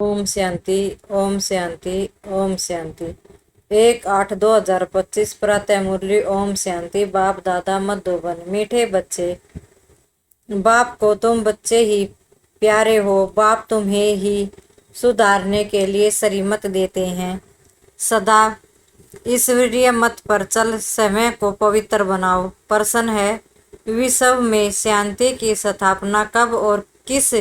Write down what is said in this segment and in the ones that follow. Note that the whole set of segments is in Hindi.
ओम शांति। ओम शांति। ओम शांति। 1/8/2025 प्रातः मुरली। ओम शांति। बाप दादा मधुबन। मीठे बच्चे, बाप को तुम बच्चे ही प्यारे हो। बाप तुम्हें ही सुधारने के लिए श्रीमत देते हैं। सदा ईश्वरीय मत पर चल, समय को पवित्र बनाओ। प्रश्न है, विश्व में शांति की स्थापना कब और किस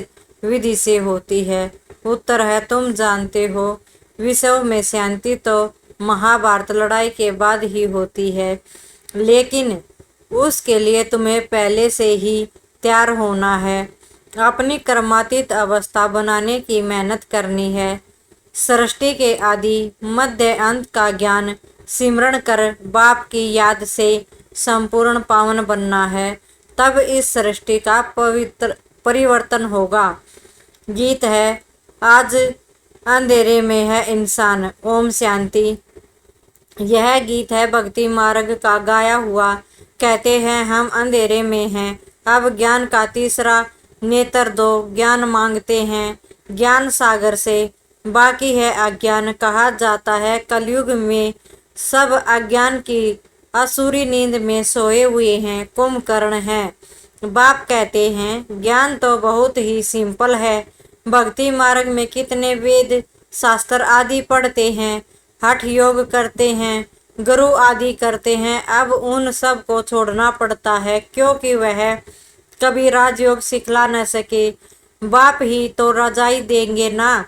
विधि से होती है? उत्तर है, तुम जानते हो, विश्व में शांति तो महाभारत लड़ाई के बाद ही होती है, लेकिन उसके लिए तुम्हें पहले से ही तैयार होना है। अपनी कर्मातीत अवस्था बनाने की मेहनत करनी है। सृष्टि के आदि मध्य अंत का ज्ञान सिमरण कर बाप की याद से संपूर्ण पावन बनना है, तब इस सृष्टि का पवित्र परिवर्तन होगा। गीत है, आज अंधेरे में है इंसान। ओम शांति। यह गीत है भक्ति मार्ग का गाया हुआ। कहते हैं, हम अंधेरे में हैं, अब ज्ञान का तीसरा नेत्र दो। ज्ञान मांगते हैं ज्ञान सागर से, बाकी है अज्ञान। कहा जाता है, कलयुग में सब अज्ञान की असुरी नींद में सोए हुए हैं, कुंभकर्ण हैं। बाप कहते हैं, ज्ञान तो बहुत ही सिंपल है। भक्ति मार्ग में कितने वेद शास्त्र आदि पढ़ते हैं, हठ योग करते हैं, गुरु आदि करते हैं। अब उन सब को छोड़ना पड़ता है, क्योंकि वह कभी राजयोग सिखला न सके। बाप ही तो रजाई देंगे ना।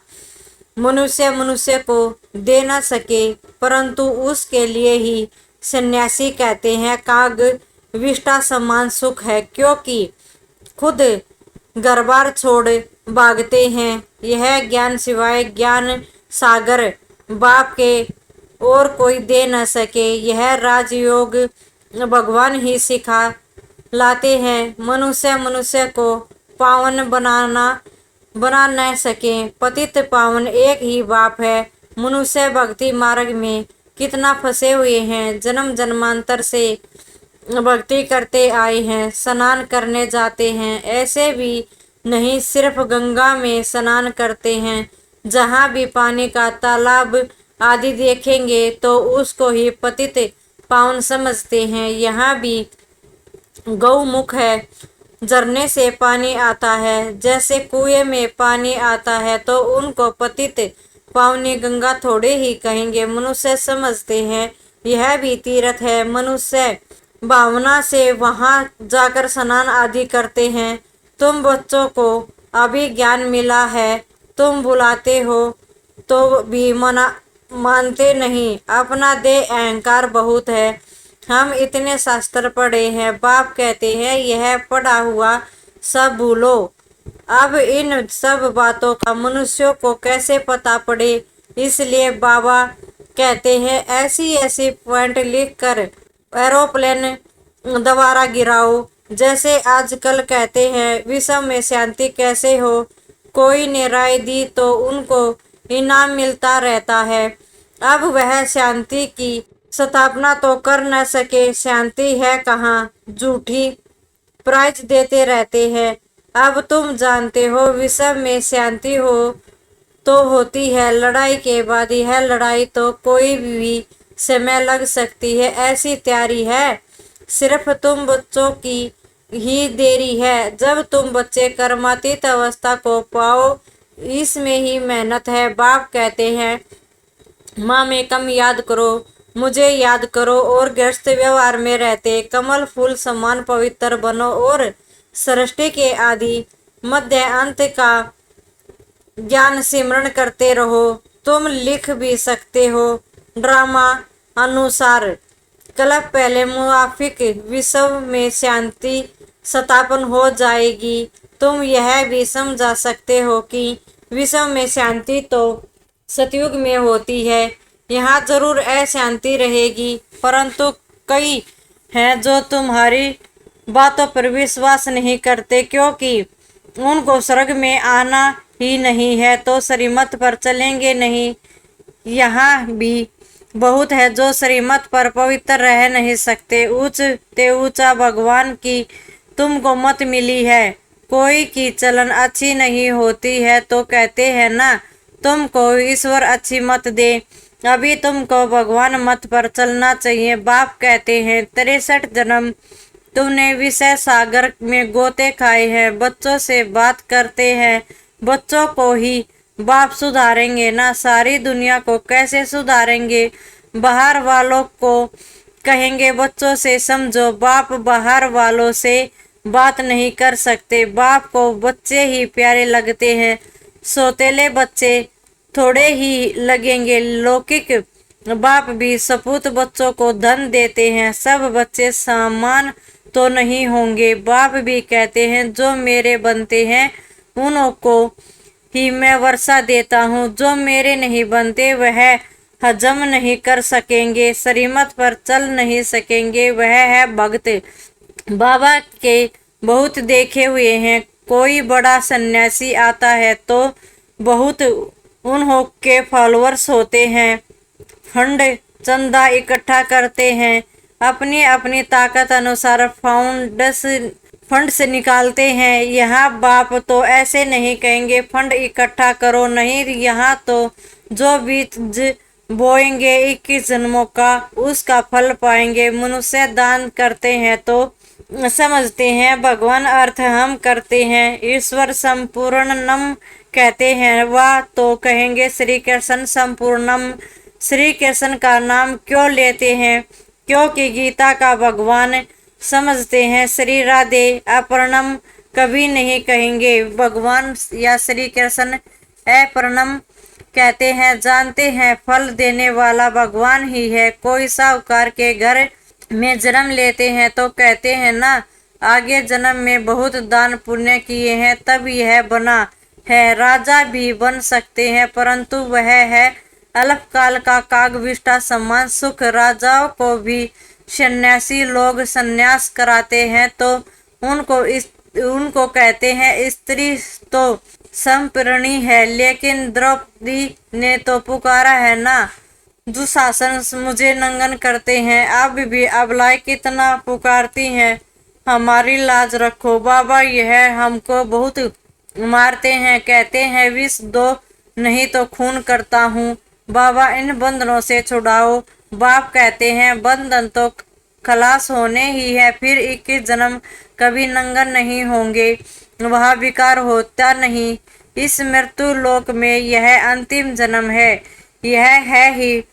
मनुष्य को दे न सके, परंतु उसके लिए ही सन्यासी कहते हैं काग विष्टा समान सुख है, क्योंकि खुद घर बार छोड़ भागते हैं। यह ज्ञान सिवाय ज्ञान सागर बाप के और कोई दे न सके। यह राजयोग भगवान ही सिखा लाते हैं। मनुष्य को पावन बना न सके। पतित पावन एक ही बाप है। मनुष्य भक्ति मार्ग में कितना फंसे हुए हैं, जन्म जन्मांतर से भक्ति करते आए हैं, स्नान करने जाते हैं, ऐसे भी नहीं सिर्फ गंगा में स्नान करते हैं। जहाँ भी पानी का तालाब आदि देखेंगे तो उसको ही पतित पावन समझते हैं। यहाँ भी गौमुख है, झरने से पानी आता है। जैसे कुएं में पानी आता है तो उनको पतित पावनी गंगा थोड़े ही कहेंगे। मनुष्य समझते हैं यह भी तीर्थ है। मनुष्य भावना से वहां जाकर स्नान आदि करते हैं। तुम बच्चों को अभी ज्ञान मिला है, तुम बुलाते हो तो भी मानते नहीं। अपना दे अहंकार बहुत है। हम इतने शास्त्र पढ़े हैं, बाप कहते हैं यह पढ़ा हुआ सब भूलो। अब इन सब बातों का मनुष्यों को कैसे पता पड़े, इसलिए बाबा कहते हैं ऐसी ऐसी पॉइंट लिख कर एरोप्लेन दोबारा गिराओ। जैसे आजकल कहते हैं विश्व में शांति कैसे हो, कोई ने राय दी तो उनको इनाम मिलता रहता है। अब वह शांति की स्थापना तो कर न सके। शांति है कहाँ, झूठी प्राइज देते रहते हैं। अब तुम जानते हो विश्व में शांति हो तो होती है लड़ाई के बाद। यह लड़ाई तो कोई भी समय लग सकती है, ऐसी तैयारी है। सिर्फ तुम बच्चों की ही देरी है। जब तुम बच्चे कर्मातीत अवस्था को पाओ, इसमें ही मेहनत है। बाप कहते हैं, माँ में कम याद करो, मुझे याद करो और गृहस्थ व्यवहार में रहते कमल फूल समान पवित्र बनो और सृष्टि के आदि मध्य अंत का ज्ञान सिमरण करते रहो। तुम लिख भी सकते हो ड्रामा अनुसार, कल्प पहले मुआफिक विश्व में शांति स्थापन हो जाएगी। तुम यह भी समझा सकते हो कि विश्व में शांति तो सतयुग में होती है। यहाँ जरूर अशांति रहेगी, परंतु कई हैं जो तुम्हारी बातों पर विश्वास नहीं करते, क्योंकि उनको स्वर्ग में आना ही नहीं है तो श्रीमत पर चलेंगे नहीं। यहाँ भी बहुत है जो श्रीमत पर पवित्र रह नहीं सकते। ऊंचे ऊंचा भगवान की तुमको मत मिली है। कोई की चलन अच्छी नहीं होती है तो कहते हैं ना, तुमको ईश्वर अच्छी मत दे, अभी तुमको भगवान मत पर चलना चाहिए। बाप कहते हैं 63 जन्म तुमने विषय सागर में गोते खाए हैं, बच्चों से बात करते हैं, बच्चों को ही बाप सुधारेंगे ना, सारी दुनिया को कैसे सुधारेंगे। बाहर वालों को कहेंगे बच्चों से समझो, बाप बाहर वालों से बात नहीं कर सकते। बाप को बच्चे ही प्यारे लगते हैं, सौतेले बच्चे थोड़े ही लगेंगे। लौकिक बाप भी सपूत बच्चों को धन देते हैं, सब बच्चे समान तो नहीं होंगे। बाप भी कहते हैं जो मेरे बनते हैं उनको ही मैं वर्षा देता हूँ, जो मेरे नहीं बनते वह हजम नहीं कर सकेंगे, श्रीमत पर चल नहीं सकेंगे, वह है भक्त। बाबा के बहुत देखे हुए हैं, कोई बड़ा सन्यासी आता है तो बहुत उन्हों के फॉलोअर्स होते हैं, फंड चंदा इकट्ठा करते हैं, अपनी अपनी ताकत अनुसार फंड्स निकालते हैं। यहाँ बाप तो ऐसे नहीं कहेंगे फंड इकट्ठा करो, नहीं, यहाँ तो जो बीज बोएंगे 21 जन्मों का उसका फल पाएंगे। मनुष्य दान करते हैं तो समझते हैं भगवान अर्थ हम करते हैं, ईश्वर संपूर्णम कहते हैं, वह तो कहेंगे श्री कृष्ण संपूर्णम। श्री कृष्ण का नाम क्यों लेते हैं, क्योंकि गीता का भगवान समझते हैं। श्री राधे अपर्णम कभी नहीं कहेंगे, भगवान या श्री कृष्ण अपर्णम कहते हैं, जानते हैं फल देने वाला भगवान ही है। कोई साहूकार के घर में जन्म लेते हैं तो कहते हैं ना आगे जन्म में बहुत दान पुण्य किए हैं तब यह बना है। राजा भी बन सकते हैं परंतु वह है अल्पकाल का कागविष्टा सम्मान सुख। राजाओं को भी सन्यासी लोग सन्यास कराते हैं तो उनको कहते हैं स्त्री तो संपरणी है, लेकिन द्रौपदी ने तो पुकारा है ना दुशासन मुझे नंगन करते हैं, अब भी अबलाएं कितना पुकारती हैं, हमारी लाज रखो। बाबा यह हमको बहुत मारते हैं, कहते हैं विष दो नहीं तो खून करता हूँ, बाबा इन बंधनों से छुड़ाओ। बाप कहते हैं बंधन तो खलास होने ही है, फिर 21 जन्म कभी नंगन नहीं होंगे, वह विकार होता नहीं। इस मृत्यु लोक में यह अंतिम जन्म है, यह है ही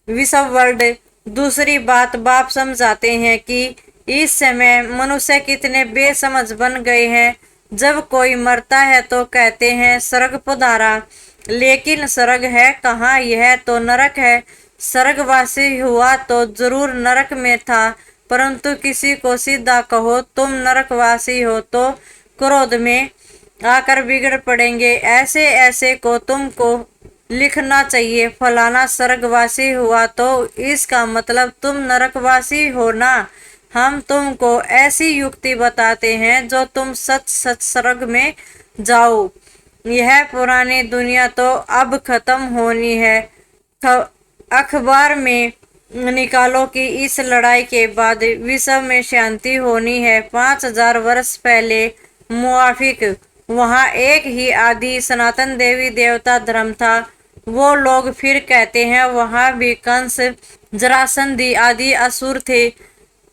विश्व वर्ल्ड। दूसरी बात बाप समझाते हैं कि इस समय मनुष्य कितने बेसमझ बन गए हैं। जब कोई मरता है तो कहते हैं स्वर्ग पधारा, लेकिन स्वर्ग है कहाँ, यह तो नरक है। स्वर्गवासी हुआ तो जरूर नरक में था, परंतु किसी को सीधा कहो तुम नरकवासी हो तो क्रोध में आकर बिगड़ पड़ेंगे। ऐसे ऐसे को तुमको लिखना चाहिए, फलाना स्वर्गवासी हुआ तो इसका मतलब तुम नरकवासी हो ना। हम तुमको ऐसी युक्ति बताते हैं जो तुम सच सच स्वर्ग में जाओ। यह पुरानी दुनिया तो अब खत्म होनी है। अखबार में निकालो कि इस लड़ाई के बाद विश्व में शांति होनी है। 5000 वर्ष पहले मुआफिक वहाँ एक ही आदि सनातन देवी देवता धर्म था। वो लोग फिर कहते हैं वहाँ भी कंस जरासंधी आदि असुर थे।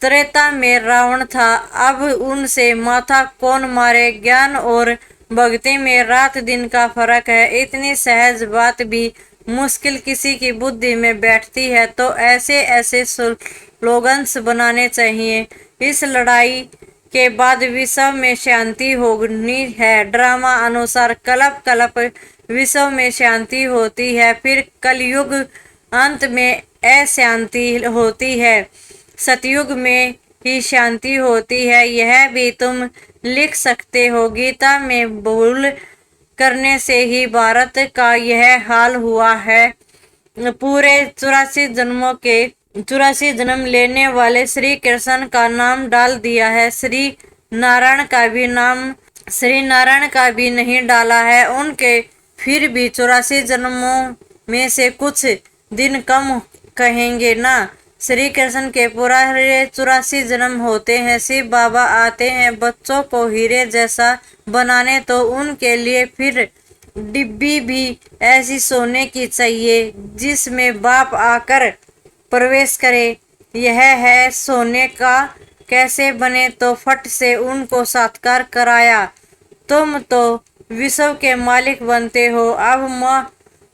त्रेता में रावण था, अब उनसे माथा कौन मारे। ज्ञान और भक्ति में रात दिन का फर्क है। इतनी सहज बात भी मुश्किल किसी की बुद्धि में बैठती है तो ऐसे ऐसे स्लोगन्स बनाने चाहिए। इस लड़ाई के बाद विश्व में शांति होनी है। ड्रामा अनुसार कल्प कल्प विश्व में शांति होती है, फिर कलयुग अंत में अशांति होती है, सतयुग में ही शांति होती है। यह भी तुम लिख सकते हो। गीता में भूल करने से ही भारत का यह हाल हुआ है। पूरे 84 जन्म लेने वाले श्री कृष्ण का नाम डाल दिया है, श्री नारायण का भी नहीं डाला है। उनके फिर भी 84 जन्मों में से कुछ दिन कम कहेंगे ना। श्री कृष्ण के पूरे 84 जन्म होते हैं। शिव बाबा आते हैं बच्चों को हीरे जैसा बनाने तो उनके लिए फिर डिब्बी भी ऐसी सोने की चाहिए जिसमें बाप आकर प्रवेश करे। यह है सोने का, कैसे बने, तो फट से उनको साक्षात्कार कराया। तुम तो विश्व के मालिक बनते हो, अब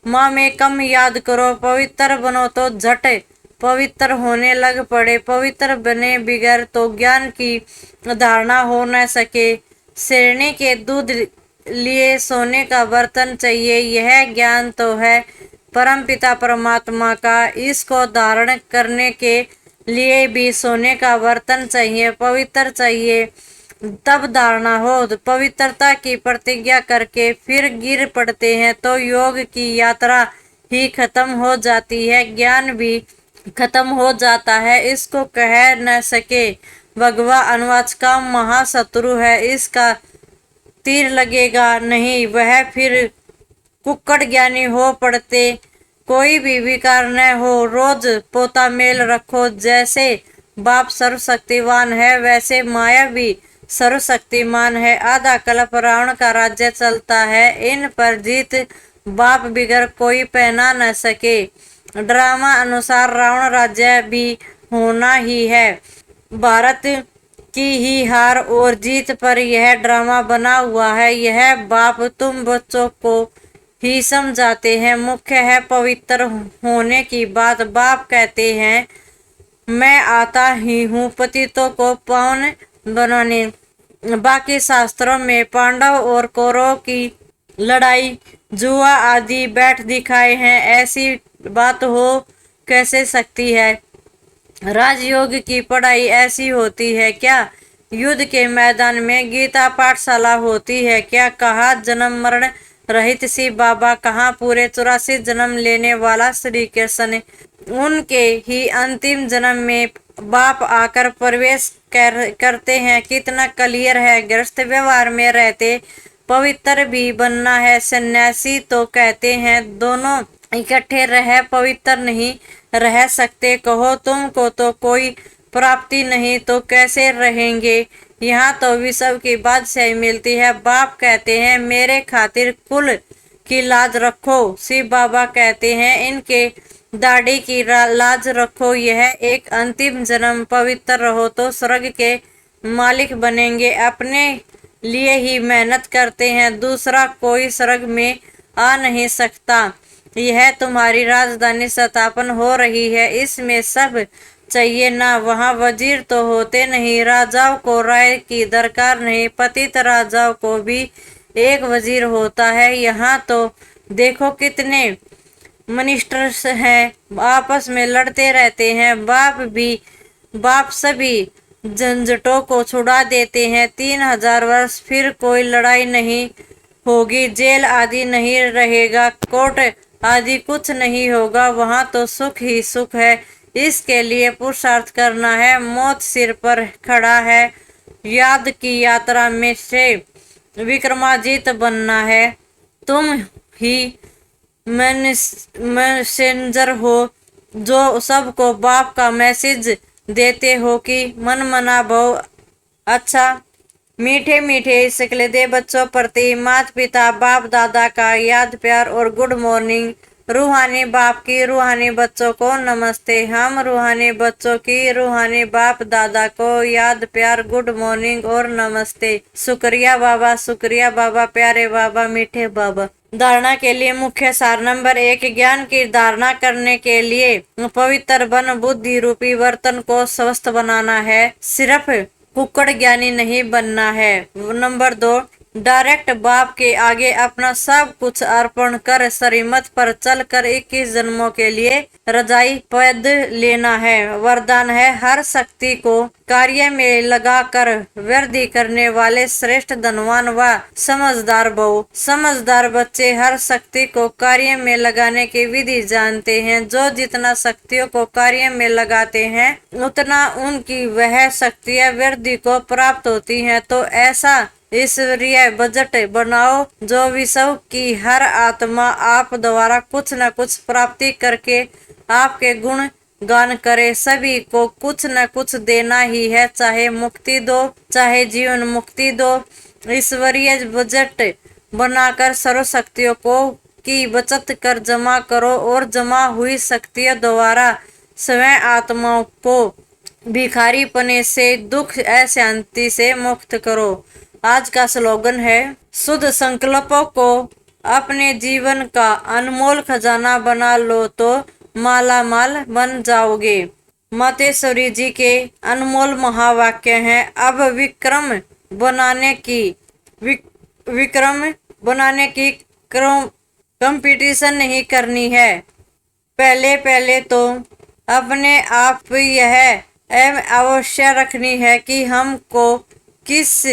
माँ में कम याद करो। पवित्र बनो तो झट पवित्र होने लग पड़े। पवित्र बने बिगैर तो ज्ञान की धारणा हो न सके। शेरनी के दूध लिए सोने का बर्तन चाहिए, यह ज्ञान तो है परमपिता परमात्मा का। इसको धारण करने के लिए भी सोने का बर्तन चाहिए, पवित्र चाहिए, तब धारणा हो। पवित्रता की प्रतिज्ञा करके फिर गिर पड़ते हैं तो योग की यात्रा ही खत्म हो जाती है, ज्ञान भी खत्म हो जाता है। इसको कह न सके भगवा अनुवाच का महाशत्रु है, इसका तीर लगेगा नहीं, वह फिर कुक्कड़ ज्ञानी हो पड़ते। कोई भी विकार न हो, रोज पोता मेल रखो। जैसे बाप सर्वशक्तिवान है वैसे माया भी सर्वशक्तिमान है। आधा कल्प रावण का राज्य चलता है, इन पर जीत बाप बिगर कोई पहना न सके। ड्रामा अनुसार रावण राज्य भी होना ही है। भारत की ही हार और जीत पर यह ड्रामा बना हुआ है। यह बाप तुम बच्चों को ही समझाते हैं। मुख्य है पवित्र होने की बात। बाप कहते हैं मैं आता ही हूँ पतितों को पावन बनाने। बाकी शास्त्रों में पांडव और कौरव की लड़ाई, जुआ आदि बैठ दिखाए हैं। ऐसी बात हो कैसे सकती है? राजयोग की पढ़ाई ऐसी होती है क्या? युद्ध के मैदान में गीता पाठशाला होती है क्या? कहा जन्म मरण रहित शिव बाबा, कहाँ पूरे 84 जन्म लेने वाला श्री कृष्ण। उनके ही अंतिम जन्म में बाप आकर प्रवेश करते हैं। कितना क्लियर है। गृहस्थ व्यवहार में रहते पवित्र भी बनना है। सन्यासी तो कहते हैं दोनों इकट्ठे रह पवित्र नहीं रह सकते। कहो तुमको तो कोई प्राप्ति नहीं तो कैसे रहेंगे? यहाँ तो विश्व की बादशाही मिलती है। बाप कहते हैं मेरे खातिर कुल की लाज रखो। शिव बाबा कहते हैं इनके दाढ़ी की लाज रखो। यह एक अंतिम जन्म पवित्र रहो तो स्वर्ग के मालिक बनेंगे। अपने लिए ही मेहनत करते हैं, दूसरा कोई स्वर्ग में आ नहीं सकता। यह तुम्हारी राजधानी स्थापन हो रही है, इसमें सब चाहिए ना। वहाँ वजीर तो होते नहीं, राजाओं को राय की दरकार नहीं, पतित राजाओं को भी एक वजीर होता है। यहाँ तो देखो कितने मिनिस्टर्स हैं, आपस में लड़ते रहते हैं। बाप सभी झंझटों को छुड़ा देते हैं। 3000 वर्ष फिर कोई लड़ाई नहीं होगी, जेल आदि नहीं रहेगा, कोर्ट आदि कुछ नहीं होगा। वहाँ तो सुख ही सुख है। इसके लिए पुरुषार्थ करना है। मौत सिर पर खड़ा है। याद की यात्रा में से विक्रमाजीत बनना है। तुम ही मैसेंजर हो जो सबको बाप का मैसेज देते हो कि मन मना भव। अच्छा, मीठे मीठे शिकले दे बच्चों प्रति माता पिता बाप दादा का याद प्यार और गुड मॉर्निंग। रूहानी बाप की रूहानी बच्चों को नमस्ते। हम रूहानी बच्चों की रूहानी बाप दादा को याद प्यार गुड मॉर्निंग और नमस्ते। शुक्रिया बाबा, प्यारे बाबा, मीठे बाबा। धारणा के लिए मुख्य सार नंबर 1, ज्ञान की धारणा करने के लिए पवित्र बन बुद्धि रूपी बर्तन को स्वस्थ बनाना है, सिर्फ कुक्कड़ ज्ञानी नहीं बनना है। नंबर 2, डायरेक्ट बाप के आगे अपना सब कुछ अर्पण कर श्रीमत पर चलकर 21 जन्मों के लिए रजाई पद लेना है। वरदान है हर शक्ति को कार्य में लगाकर वृद्धि करने वाले श्रेष्ठ धनवान व समझदार बहु। समझदार बच्चे हर शक्ति को कार्य में लगाने की विधि जानते हैं। जो जितना शक्तियों को कार्य में लगाते हैं उतना उनकी वह शक्तियां वृद्धि को प्राप्त होती हैं। तो ऐसा ईश्वरीय बजट बनाओ जो विश्व की हर आत्मा आप द्वारा कुछ न कुछ प्राप्ति करके आपके गुण गान करे। सभी को कुछ न कुछ देना ही है, चाहे मुक्ति दो चाहे जीवन मुक्ति दो। ईश्वरीय बजट बनाकर सर्वशक्तियों को की बचत कर जमा करो और जमा हुई शक्तियों द्वारा स्वयं आत्माओं को भिखारीपने से, दुख, अशांति से मुक्त करो। आज का स्लोगन है, शुद्ध संकल्पों को अपने जीवन का अनमोल खजाना बना लो तो माला माल बन जाओगे। मातेश्वरी जी के अनमोल महावाक्य हैं। अब विक्रम बनाने की कंपटीशन नहीं करनी है। पहले पहले तो अपने आप यह एम अवश्य रखनी है कि हमको किस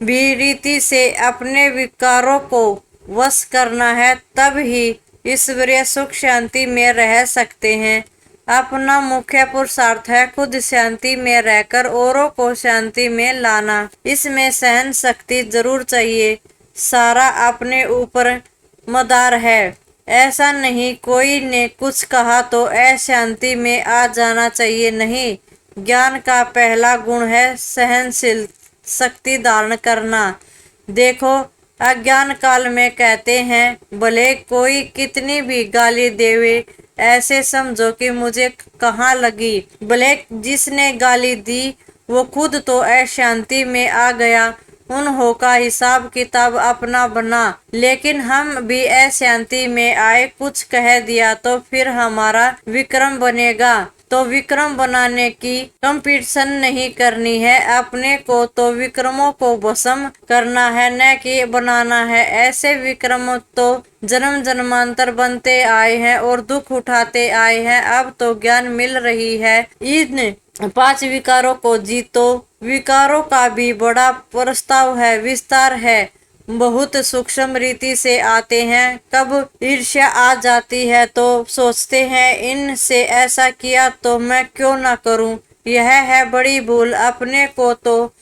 भी रीति से अपने विकारों को वश करना है, तब ही ईश्वरीय सुख शांति में रह सकते हैं। अपना मुख्य पुरुषार्थ है खुद शांति में रहकर औरों को शांति में लाना। इसमें सहन शक्ति जरूर चाहिए। सारा अपने ऊपर मदार है। ऐसा नहीं कोई ने कुछ कहा तो अशांति में आ जाना चाहिए। नहीं, ज्ञान का पहला गुण है सहनशील शक्ति धारण करना। देखो, अज्ञान काल में कहते हैं, भले कोई कितनी भी गाली देवे, ऐसे समझो कि मुझे कहाँ लगी। भले जिसने गाली दी वो खुद तो अशांति में आ गया, उन्हों का हिसाब किताब अपना बना, लेकिन हम भी अशांति में आए, कुछ कह दिया तो फिर हमारा विक्रम बनेगा। तो विक्रम बनाने की कंपटीशन नहीं करनी है। अपने को तो विक्रमों को भस्म करना है, न कि बनाना है। ऐसे विक्रम तो जन्म जन्मांतर बनते आए हैं और दुख उठाते आए हैं। अब तो ज्ञान मिल रही है। इन 5 विकारों को जीतो। विकारों का भी बड़ा प्रस्ताव है, विस्तार है, बहुत सूक्ष्म रीति से आते हैं। कब ईर्ष्या आ जाती है तो सोचते हैं, इनसे ऐसा किया तो मैं क्यों ना करूं। यह है बड़ी भूल। अपने को तो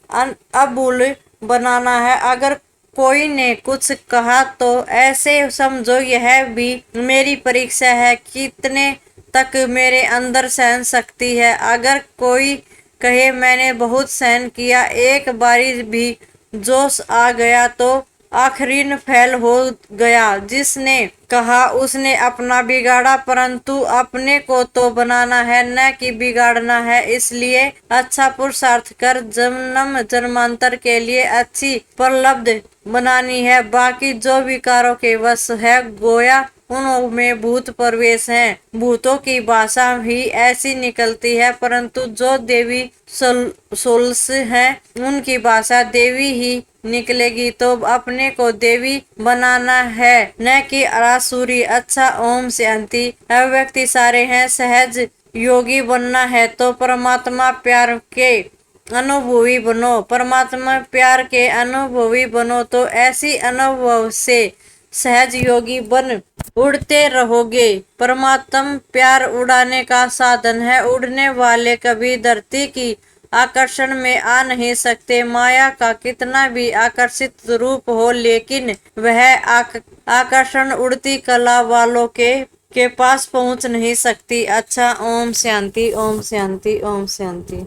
अबूल बनाना है। अगर कोई ने कुछ कहा तो ऐसे समझो यह भी मेरी परीक्षा है, कितने तक मेरे अंदर सहन शक्ति है। अगर कोई कहे मैंने बहुत सहन किया, एक बारी भी जोश आ गया तो आखिरीन फैल हो गया। जिसने कहा उसने अपना बिगाड़ा, परंतु अपने को तो बनाना है, न कि बिगाड़ना है। इसलिए अच्छा पुरुषार्थ कर जन्म जन्मांतर के लिए अच्छी प्रलब्ध बनानी है। बाकी जो विकारों के वश है, गोया उनमें भूत प्रवेश है। भूतों की भाषा ही ऐसी निकलती है, परंतु जो देवी सोल्स है उनकी भाषा देवी ही निकलेगी। तो अपने को देवी बनाना है, न कि आसुरी। अच्छा, ओम शांति। अव्यक्ति सारे हैं। सहज योगी बनना है तो परमात्मा प्यार के अनुभवी बनो। परमात्मा प्यार के अनुभवी बनो तो ऐसी अनुभव से सहज योगी बन उड़ते रहोगे। परमात्मा प्यार उड़ाने का साधन है। उड़ने वाले कभी धरती की आकर्षण में आ नहीं सकते। माया का कितना भी आकर्षित रूप हो, लेकिन वह आकर्षण उड़ती कला वालों के पास पहुंच नहीं सकती। अच्छा, ओम शांति, ओम शांति, ओम शांति।